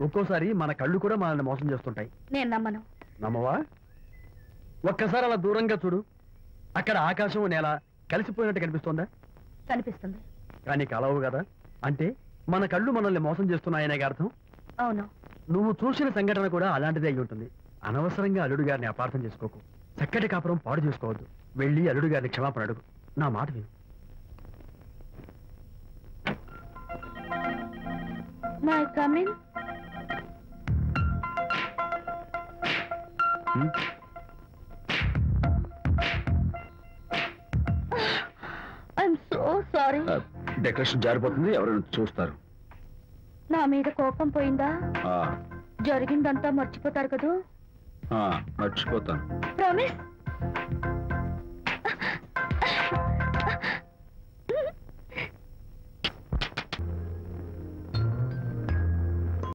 ఒక్కోసారి మన కళ్ళు కూడా మనల్ని మోసం చేస్తుంటాయి. నేను నమ్మను. నమ్మవా? ఒక్కసారి అలా దూరంగా చూడు. అక్కడ ఆకాశం నేల కలిసిపోయినట్టు కనిపిస్తోందా? కనిపిస్తుంది. కానీ కలవు కదా. అంటే మన కళ్ళు మనల్ని మోసం చేస్తున్నాయనే అర్థం. అవును. నువ్వు చూసిన సంఘటన కూడా అలాంటిదే అయి ఉంటుంది. అనవసరంగా అల్లుడు గారిని అపార్థం చేసుకోకు. చక్కటి కాపురం పాడు చేసుకోవద్దు. వెళ్ళి అల్లుడు గారిని క్షమాపణ అడుగు. నా మాట విను. My coming. I'm so sorry. Decoration జారిపోతుంది, ఎవరైనా చూస్తారు. నా మీద కోపం పోయిందా? జరిగిందంతా మర్చిపోతారు కదూ? మర్చిపోతాను. ప్రామిస్?